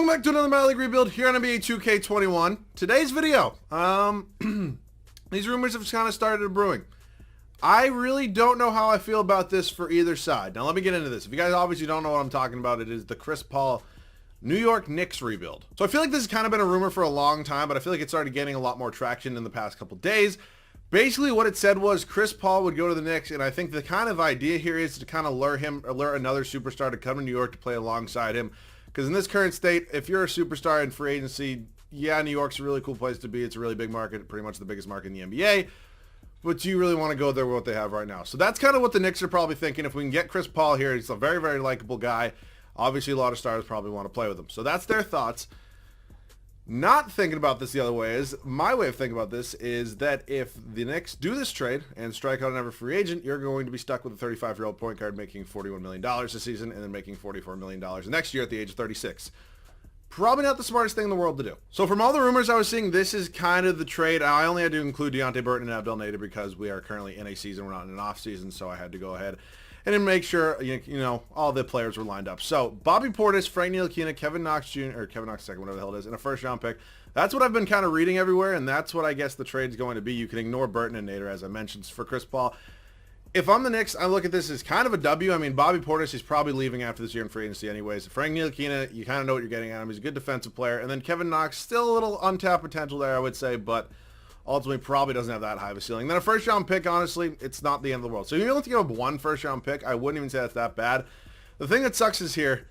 Welcome back to another My League rebuild here on NBA 2K21. Today's video, these rumors have kind of started brewing. I really don't know how I feel about this for either side. Now let me get into this. If you guys obviously don't know what I'm talking about, it is the Chris Paul New York Knicks rebuild. So I feel like this has kind of been a rumor for a long time, but I feel like it started getting a lot more traction in the past couple days. Basically what it said was Chris Paul would go to the Knicks, and I think the kind of idea here is to kind of lure another superstar to come to New York to play alongside him. Because in this current state, if you're a superstar in free agency, yeah, New York's a really cool place to be. It's a really big market, pretty much the biggest market in the NBA. But do you really want to go there with what they have right now? So that's kind of what the Knicks are probably thinking. If we can get Chris Paul here, he's a very, very likable guy. Obviously, a lot of stars probably want to play with him. So that's their thoughts. Not thinking about this the other way is, my way of thinking about this is that if the Knicks do this trade and strike out another free agent, you're going to be stuck with a 35-year-old point guard making $41 million this season and then making $44 million next year at the age of 36. Probably not the smartest thing in the world to do. So from all the rumors I was seeing, this is kind of the trade. I only had to include Deontay Burton and Abdel Nader because we are currently in a season. We're not in an off season, so I had to go ahead and then make sure, you know, all the players were lined up. So Bobby Portis, Frank Ntilikina, Kevin Knox Jr., or Kevin Knox II, whatever the hell it is, and a first-round pick. That's what I've been kind of reading everywhere, and that's what I guess the trade's going to be. You can ignore Burton and Nader, as I mentioned, for Chris Paul. If I'm the Knicks, I look at this as kind of a W. I mean, Bobby Portis is probably leaving after this year in free agency anyways. Frank Ntilikina, you kind of know what you're getting at him. He's a good defensive player. And then Kevin Knox, still a little untapped potential there, I would say, but ultimately probably doesn't have that high of a ceiling. Then a first-round pick, honestly, it's not the end of the world. So if you only have to give up one first-round pick, I wouldn't even say that's that bad. The thing that sucks is here,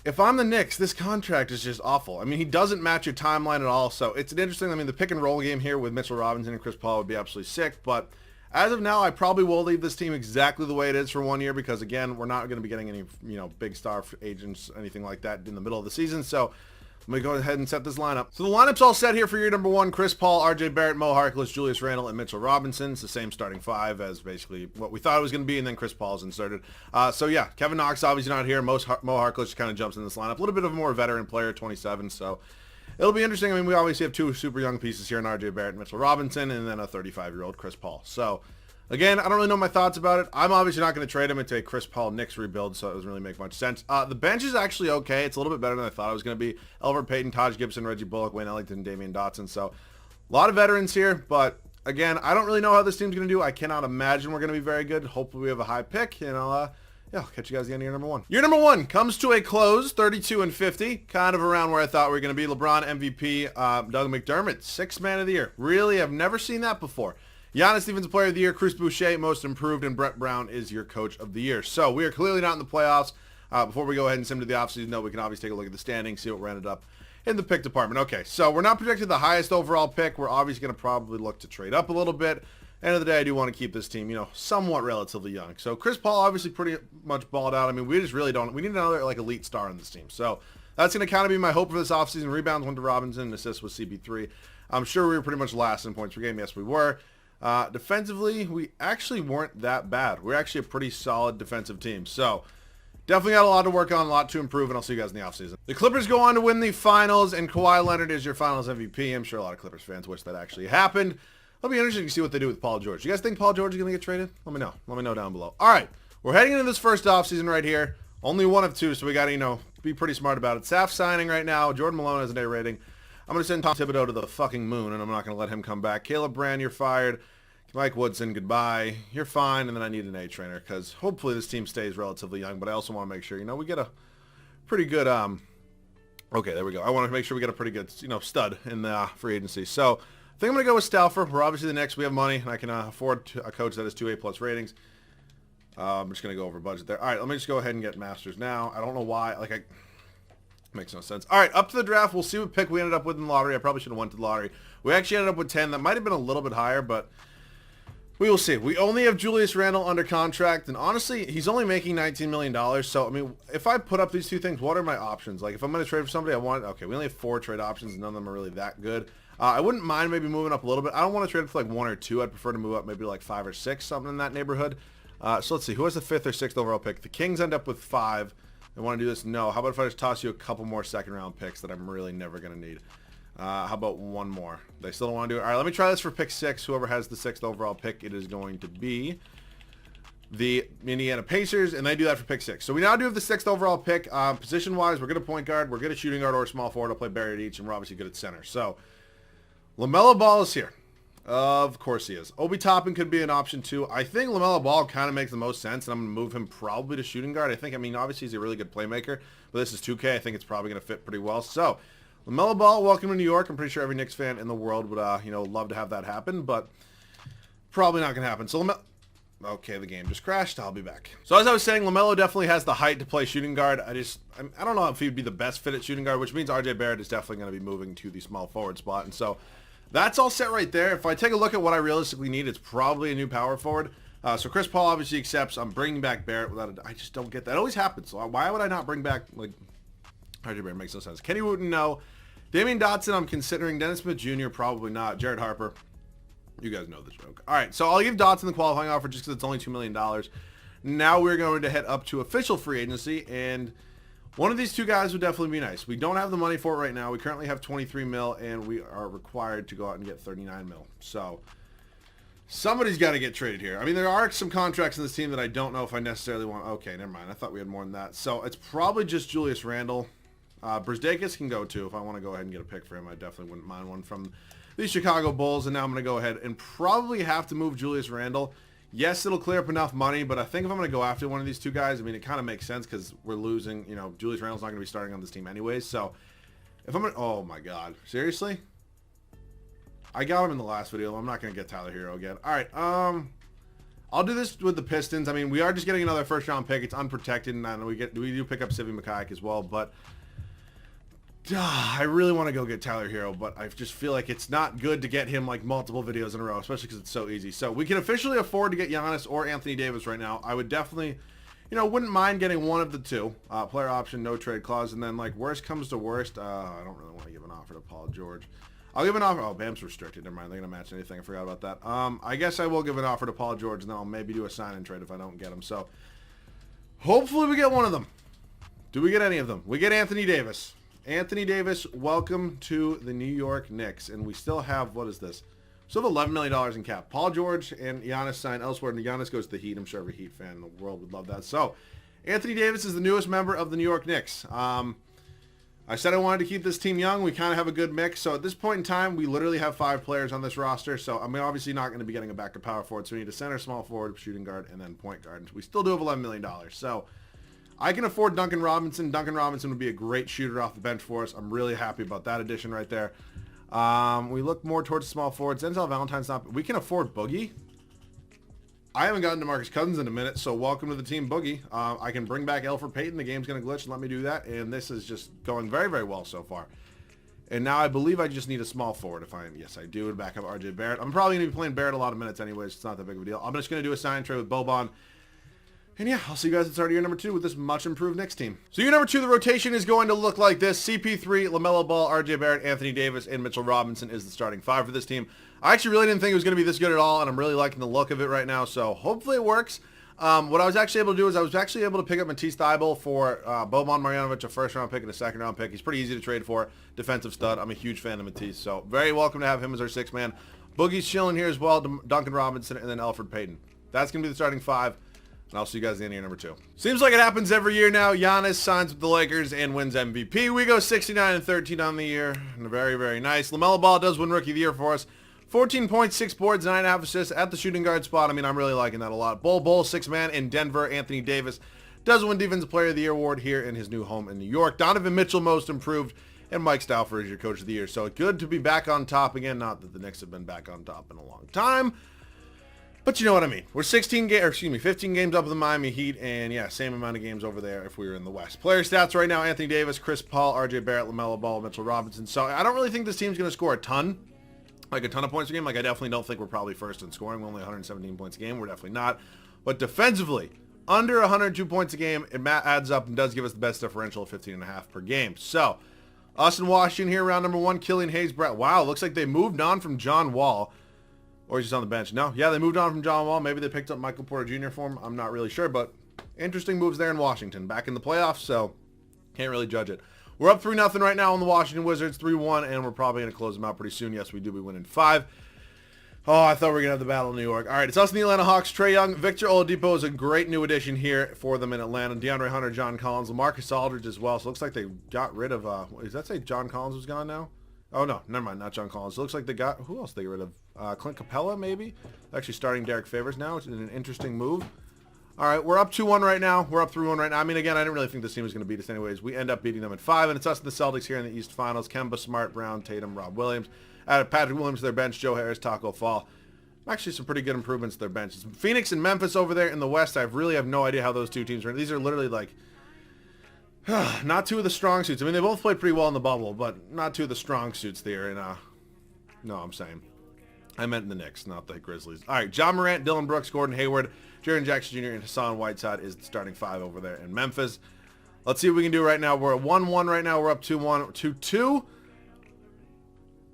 if I'm the Knicks, this contract is just awful. I mean, he doesn't match your timeline at all, so it's an interesting, I mean, the pick-and-roll game here with Mitchell Robinson and Chris Paul would be absolutely sick, but as of now, I probably will leave this team exactly the way it is for 1 year because, again, we're not going to be getting any, you know, big star agents, anything like that in the middle of the season, so I'm going to go ahead and set this lineup. So the lineup's all set here for year number one. Chris Paul, RJ Barrett, Mo Harkless, Julius Randle, and Mitchell Robinson. It's the same starting five as basically what we thought it was going to be, and then Chris Paul's inserted. So yeah, Kevin Knox obviously not here. Mo Harkless kind of jumps in this lineup. A little bit of a more veteran player, 27, so it'll be interesting. I mean, we obviously have two super young pieces here in RJ Barrett and Mitchell Robinson, and then a 35-year-old Chris Paul. So again, I don't really know my thoughts about it. I'm obviously not going to trade him into a Chris Paul Knicks rebuild, so it doesn't really make much sense. The bench is actually okay. It's a little bit better than I thought it was going to be. Elbert Payton, Taj Gibson, Reggie Bullock, Wayne Ellington, Damian Dotson. So a lot of veterans here, but again, I don't really know how this team's going to do. I cannot imagine we're going to be very good. Hopefully we have a high pick, and yeah, I'll catch you guys at the end of year number one. Year number one comes to a close, 32-50, kind of around where I thought we were going to be. LeBron MVP, Doug McDermott, 6th man of the year. Really, I've never seen that before. Giannis Defensive Player of the Year, Chris Boucher, Most Improved, and Brett Brown is your Coach of the Year. So we are clearly not in the playoffs. Before we go ahead and sim to the offseason, though, we can obviously take a look at the standings, see what we're ended up in the pick department. Okay, so we're not projected the highest overall pick. We're obviously going to probably look to trade up a little bit. End of the day, I do want to keep this team, you know, somewhat relatively young. So Chris Paul obviously pretty much balled out. I mean, we just really don't. We need another, like, elite star on this team. So that's going to kind of be my hope for this offseason. Rebounds went to Robinson, assists with CP3. I'm sure we were pretty much last in points per game. Yes, we were. Defensively, we actually weren't that bad. We're actually a pretty solid defensive team. So definitely got a lot to work on, a lot to improve, and I'll see you guys in the offseason. The Clippers go on to win the finals, and Kawhi Leonard is your finals MVP. I'm sure a lot of Clippers fans wish that actually happened. It'll be interesting to see what they do with Paul George. You guys think Paul George is going to get traded? Let me know. Let me know down below. All right, we're heading into this first offseason right here. Only one of two, so we got to, you know, be pretty smart about it. Saf signing right now. Jordan Malone has an A rating. I'm going to send Tom Thibodeau to the fucking moon, and I'm not going to let him come back. Caleb Brand, you're fired. Mike Woodson, goodbye. You're fine, and then I need an A trainer because hopefully this team stays relatively young, but I also want to make sure, you know, we get a pretty good, okay, there we go. I want to make sure we get a pretty good, you know, stud in the free agency. So I think I'm going to go with Stauffer. We're obviously the Knicks. We have money, and I can afford a coach that has 2 A+ ratings. I'm just going to go over budget there. All right, let me just go ahead and get Masters now. I don't know why. Like, makes no sense. All right, up to the draft. We'll see what pick we ended up with in the lottery. I probably should have went to the lottery. We actually ended up with 10. That might have been a little bit higher, but we will see. We only have Julius Randle under contract, and honestly, he's only making $19 million. So, I mean, if I put up these two things, what are my options? Like, if I'm going to trade for somebody, okay, we only have 4 trade options, and none of them are really that good. I wouldn't mind maybe moving up a little bit. I don't want to trade for like 1 or 2. I'd prefer to move up maybe like 5 or 6, something in that neighborhood. So let's see. Who has the 5th or 6th overall pick? The Kings end up with 5. They want to do this? No. How about if I just toss you a couple more second-round picks that I'm really never going to need? How about one more? They still don't want to do it. All right, let me try this for pick 6. Whoever has the 6th overall pick, it is going to be the Indiana Pacers, and they do that for pick 6. So we now do have the 6th overall pick. Position-wise, we're good at point guard, we're good at shooting guard or small forward. I'll play Barrett at each, and we're obviously good at center. So LaMelo Ball is here. Of course he is. Obi Toppin could be an option too. I think LaMelo Ball kind of makes the most sense, and I'm going to move him probably to shooting guard. I mean, obviously he's a really good playmaker, but this is 2K. I think it's probably going to fit pretty well. So LaMelo Ball, welcome to New York. I'm pretty sure every Knicks fan in the world would, love to have that happen, but probably not going to happen. So okay, the game just crashed. I'll be back. So as I was saying, LaMelo definitely has the height to play shooting guard. I don't know if he would be the best fit at shooting guard, which means RJ Barrett is definitely going to be moving to the small forward spot. And so that's all set right there. If I take a look at what I realistically need, it's probably a new power forward. So Chris Paul obviously accepts. I'm bringing back Barrett I just don't get that. It always happens. So why would I not bring back, RJ Barrett? Makes no sense. Kenny Wooten, no. Damian Dotson, I'm considering. Dennis Smith Jr., probably not. Jared Harper. You guys know the joke. All right, so I'll give Dotson the qualifying offer just because it's only $2 million. Now we're going to head up to official free agency, and one of these two guys would definitely be nice. We don't have the money for it right now. We currently have 23 mil, and we are required to go out and get 39 mil. So somebody's got to get traded here. I mean, there are some contracts in this team that I don't know if I necessarily want. Okay, never mind. I thought we had more than that. So it's probably just Julius Randle. Brzdeikis can go too. If I want to go ahead and get a pick for him, I definitely wouldn't mind one from the Chicago Bulls. And now I'm going to go ahead and probably have to move Julius Randle. Yes, it'll clear up enough money, but I think if I'm going to go after one of these two guys, I mean, it kind of makes sense because we're losing, Julius Randle's not going to be starting on this team anyways. So if I'm going to, oh my God, seriously? I got him in the last video. I'm not going to get Tyler Hero again. All right, I'll do this with the Pistons. I mean, we are just getting another first round pick. It's unprotected, and I know we do pick up Sivi Mikhaik as well, but I really want to go get Tyler Hero, but I just feel like it's not good to get him like multiple videos in a row, especially because it's so easy. So we can officially afford to get Giannis or Anthony Davis right now. I would definitely, wouldn't mind getting one of the two. Player option, no trade clause, and then like worst comes to worst, I don't really want to give an offer to Paul George. I'll give an offer. Oh, Bam's restricted. Never mind. They're going to match anything. I forgot about that. I guess I will give an offer to Paul George, and then I'll maybe do a sign and trade if I don't get him. So hopefully we get one of them. Do we get any of them? We get Anthony Davis. Anthony Davis, welcome to the New York Knicks. And we still have, what is this? We still have $11 million in cap. Paul George and Giannis sign elsewhere, and Giannis goes to the Heat. I'm sure every Heat fan in the world would love that. So, Anthony Davis is the newest member of the New York Knicks. I said I wanted to keep this team young. We kind of have a good mix. So, at this point in time, we literally have 5 players on this roster. So, I'm obviously not going to be getting a backup power forward. So, we need a center, small forward, shooting guard, and then point guard. We still do have $11 million. So, I can afford Duncan Robinson. Duncan Robinson would be a great shooter off the bench for us. I'm really happy about that addition right there. We look more towards small forwards. Denzel Valentine's not. We can afford Boogie. I haven't gotten DeMarcus Cousins in a minute, so welcome to the team, Boogie. I can bring back Elfrid Payton. The game's going to glitch and let me do that, and this is just going very, very well so far. And now I believe I just need a small forward. Yes, I do, and back up RJ Barrett. I'm probably going to be playing Barrett a lot of minutes anyways. It's not that big of a deal. I'm just going to do a sign trade with Boban. And yeah, I'll see you guys at the start of year number 2 with this much improved Knicks team. So year number 2, the rotation is going to look like this. CP3, LaMelo Ball, RJ Barrett, Anthony Davis, and Mitchell Robinson is the starting 5 for this team. I actually really didn't think it was going to be this good at all, and I'm really liking the look of it right now, so hopefully it works. What I was actually able to do is I was actually able to pick up Matisse Thybulle for Boban Marjanovic, a first-round pick and a second-round pick. He's pretty easy to trade for. Defensive stud. I'm a huge fan of Matisse, so very welcome to have him as our 6th man. Boogie's chilling here as well, Duncan Robinson, and then Elfrid Payton. That's going to be the starting 5. And I'll see you guys at the end of year number 2. Seems like it happens every year now. Giannis signs with the Lakers and wins MVP. We go 69-13 on the year. And very, very nice. LaMelo Ball does win Rookie of the Year for us. 14 points, 6 boards, 9.5 assists at the shooting guard spot. I mean, I'm really liking that a lot. Bull, 6-man in Denver. Anthony Davis does win Defensive Player of the Year award here in his new home in New York. Donovan Mitchell, most improved. And Mike Stauffer is your Coach of the Year. So good to be back on top again. Not that the Knicks have been back on top in a long time. But you know what I mean. We're 15 games up with the Miami Heat, and yeah, same amount of games over there if we were in the West. Player stats right now: Anthony Davis, Chris Paul, RJ Barrett, LaMelo Ball, Mitchell Robinson. So I don't really think this team's going to score a ton of points a game. Like, I definitely don't think we're probably first in scoring. We're only 117 points a game. We're definitely not. But defensively, under 102 points a game, it adds up and does give us the best differential of 15.5 per game. So us in Washington here, round number 1, Killian Hayes, Brett. Wow, looks like they moved on from John Wall. Or he's just on the bench. No, yeah, they moved on from John Wall. Maybe they picked up Michael Porter Jr. for him. I'm not really sure, but interesting moves there in Washington. Back in the playoffs, so can't really judge it. We're up 3-0 right now on the Washington Wizards, 3-1, and we're probably going to close them out pretty soon. Yes, we do. We win in 5. Oh, I thought we were going to have the battle in New York. All right, it's us and the Atlanta Hawks. Trae Young, Victor Oladipo is a great new addition here for them in Atlanta. DeAndre Hunter, John Collins, LaMarcus Aldridge as well. So it looks like they got rid of, does that say John Collins was gone now? Oh, no, never mind, not John Collins. It looks like they got, who else did they get rid of? Clint Capella, maybe? Actually starting Derek Favors now, which is an interesting move. All right, we're up 2-1 right now. We're up 3-1 right now. I mean, again, I didn't really think this team was going to beat us anyways. We end up beating them at 5, and it's us and the Celtics here in the East Finals. Kemba, Smart, Brown, Tatum, Rob Williams. Added Patrick Williams to their bench, Joe Harris, Taco Fall. Actually, some pretty good improvements to their benches. Phoenix and Memphis over there in the West, I really have no idea how those two teams are. These are literally like, not two of the strong suits. I mean, they both played pretty well in the bubble, but not two of the strong suits there. And no, I'm saying. I meant the Knicks, not the Grizzlies. All right, John Morant, Dylan Brooks, Gordon Hayward, Jaren Jackson Jr., and Hassan Whiteside is the starting 5 over there in Memphis. Let's see what we can do right now. We're at 1-1 right now. We're up 2-1, 2-2.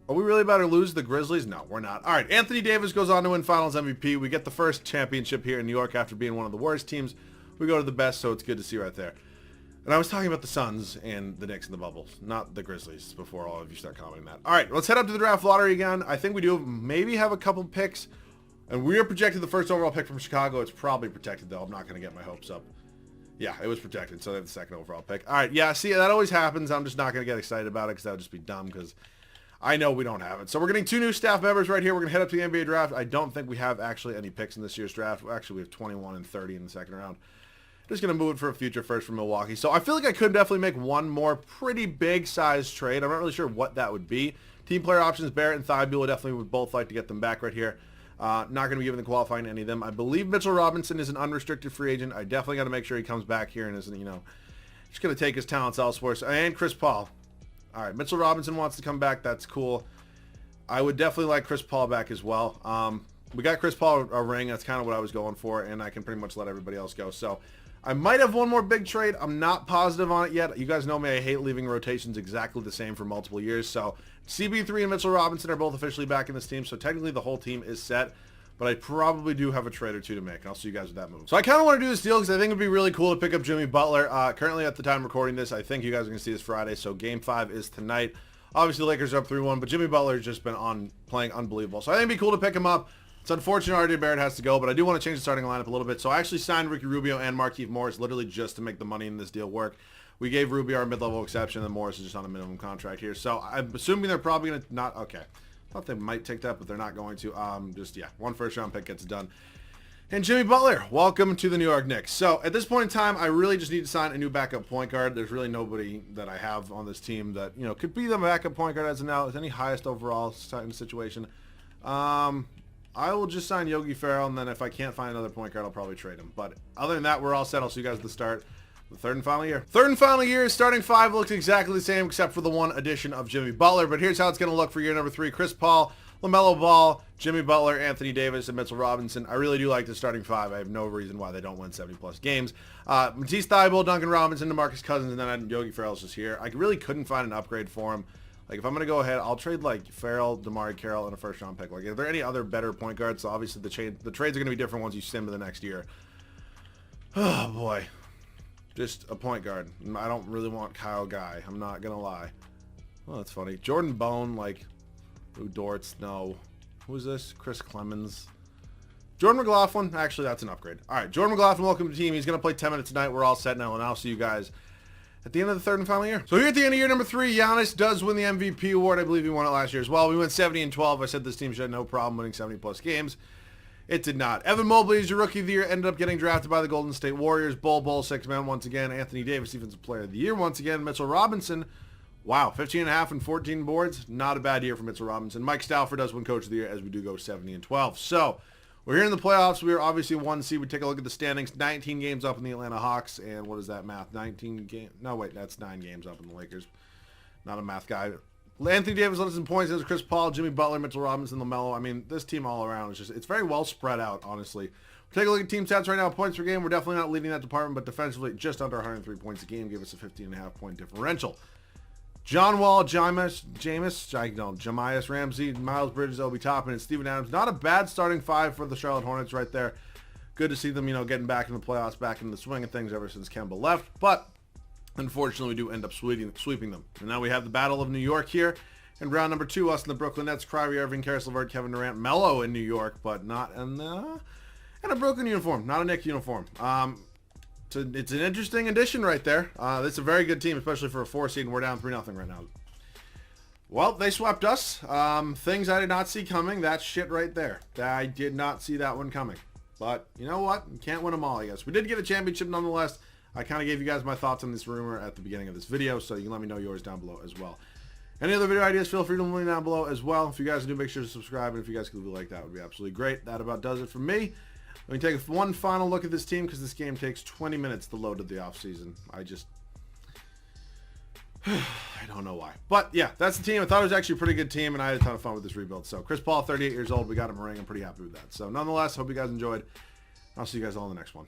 Are we really about to lose the Grizzlies? No, we're not. All right, Anthony Davis goes on to win Finals MVP. We get the first championship here in New York after being one of the worst teams. We go to the best, so it's good to see right there. And I was talking about the Suns and the Knicks in the bubbles, not the Grizzlies, before all of you start commenting that. All right, let's head up to the draft lottery again. I think we do maybe have a couple picks. And we are projected the first overall pick from Chicago. It's probably protected, though. I'm not going to get my hopes up. Yeah, it was protected, so they have the second overall pick. All right, yeah, see, that always happens. I'm just not going to get excited about it because that would just be dumb because I know we don't have it. So we're getting 2 new staff members right here. We're going to head up to the NBA draft. I don't think we have actually any picks in this year's draft. Actually, we have 21 and 30 in the second round. Just going to move it for a future first from Milwaukee. So I feel like I could definitely make one more pretty big size trade. I'm not really sure what that would be. Team player options, Barrett and Thibault definitely would both like to get them back right here. Not going to be given the qualifying to any of them. I believe Mitchell Robinson is an unrestricted free agent. I definitely got to make sure he comes back here and isn't, just going to take his talents elsewhere. So, and Chris Paul. All right, Mitchell Robinson wants to come back. That's cool. I would definitely like Chris Paul back as well. We got Chris Paul a ring. That's kind of what I was going for, and I can pretty much let everybody else go. So I might have one more big trade. I'm not positive on it yet. You guys know me. I hate leaving rotations exactly the same for multiple years. So CP3 and Mitchell Robinson are both officially back in this team. So technically the whole team is set. But I probably do have a trade or two to make. I'll see you guys with that move. So I kind of want to do this deal because I think it would be really cool to pick up Jimmy Butler. Currently at the time recording this, I think you guys are going to see this Friday. So Game 5 is tonight. Obviously, the Lakers are up 3-1, but Jimmy Butler has just been playing unbelievable. So I think it'd be cool to pick him up. It's unfortunate RJ Barrett has to go, but I do want to change the starting lineup a little bit. So I actually signed Ricky Rubio and Markieff Morris literally just to make the money in this deal work. We gave Rubio our mid-level exception, and Morris is just on a minimum contract here. So I'm assuming they're probably going to not... Okay. I thought they might take that, but they're not going to. One first-round pick gets it done. And Jimmy Butler, welcome to the New York Knicks. So at this point in time, I really just need to sign a new backup point guard. There's really nobody that I have on this team that, could be the backup point guard as of now. Is any highest overall situation. I will just sign Yogi Ferrell, and then if I can't find another point guard, I'll probably trade him. But other than that, we're all set. I'll see you guys at the start. The third and final year. Third and final year, starting 5 looks exactly the same except for the one addition of Jimmy Butler. But here's how it's going to look for year number 3. Chris Paul, LaMelo Ball, Jimmy Butler, Anthony Davis, and Mitchell Robinson. I really do like the starting 5. I have no reason why they don't win 70-plus games. Matisse Thybulle, Duncan Robinson, DeMarcus Cousins, and then Yogi Ferrell's just here. I really couldn't find an upgrade for him. Like, if I'm going to go ahead, I'll trade, Ferrell, DeMar Carroll, and a first-round pick. Are there any other better point guards? So, obviously, the trades are going to be different once you sim to the next year. Oh, boy. Just a point guard. I don't really want Kyle Guy. I'm not going to lie. Well, that's funny. Jordan Bone, Lou Dortz, no. Who is this? Chris Clemens. Jordan McLaughlin. Actually, that's an upgrade. All right, Jordan McLaughlin, welcome to the team. He's going to play 10 minutes tonight. We're all set now, and I'll see you guys at the end of the third and final year. So here at the end of year number 3, Giannis does win the MVP award. I believe he won it last year as well. We went 70-12. I said this team should have no problem winning 70-plus games. It did not. Evan Mobley is your rookie of the year. Ended up getting drafted by the Golden State Warriors. Bull, 6-man once again. Anthony Davis, defensive player of the year once again. Mitchell Robinson, wow, 15.5 and 14 boards. Not a bad year for Mitchell Robinson. Mike Stauffer does win coach of the year as we do go 70-12. So we're here in the playoffs. We are obviously 1 seed. We take a look at the standings. 19 games up in the Atlanta Hawks. And what is that math? 19 games. No, wait, that's 9 games up in the Lakers. Not a math guy. Anthony Davis led us in points. There's Chris Paul, Jimmy Butler, Mitchell Robinson, LaMelo. I mean, this team all around is it's very well spread out, honestly. Take a look at team stats right now. Points per game, we're definitely not leading that department, but defensively, just under 103 points a game, gave us a 15.5 point differential. John Wall, Jamias Ramsey, Miles Bridges, Obi Toppin, and Steven Adams. Not a bad starting 5 for the Charlotte Hornets right there. Good to see them, getting back in the playoffs, back in the swing of things ever since Kemba left, but unfortunately, we do end up sweeping them. And now we have the Battle of New York here And round number 2, us in the Brooklyn Nets, Kyrie Irving, Karis LeVert, Kevin Durant, Melo in New York, but not in a Brooklyn uniform, not a Knicks uniform. It's an interesting addition right there. It's a very good team, especially for a 4 seed, and we're down 3-0 right now. Well, they swept us. Things I did not see coming. That shit right there. I did not see that one coming. But you know what? You can't win them all, I guess. We did get a championship nonetheless. I kind of gave you guys my thoughts on this rumor at the beginning of this video, so you can let me know yours down below as well. Any other video ideas, feel free to leave them down below as well. If you guys do, make sure to subscribe, and if you guys could leave a like, that would be absolutely great. That about does it for me. Let me take one final look at this team, because this game takes 20 minutes to load at the offseason. I don't know why. But yeah, that's the team. I thought it was actually a pretty good team, and I had a ton of fun with this rebuild. So Chris Paul, 38 years old. We got him a ring. I'm pretty happy with that. So nonetheless, hope you guys enjoyed. I'll see you guys all in the next one.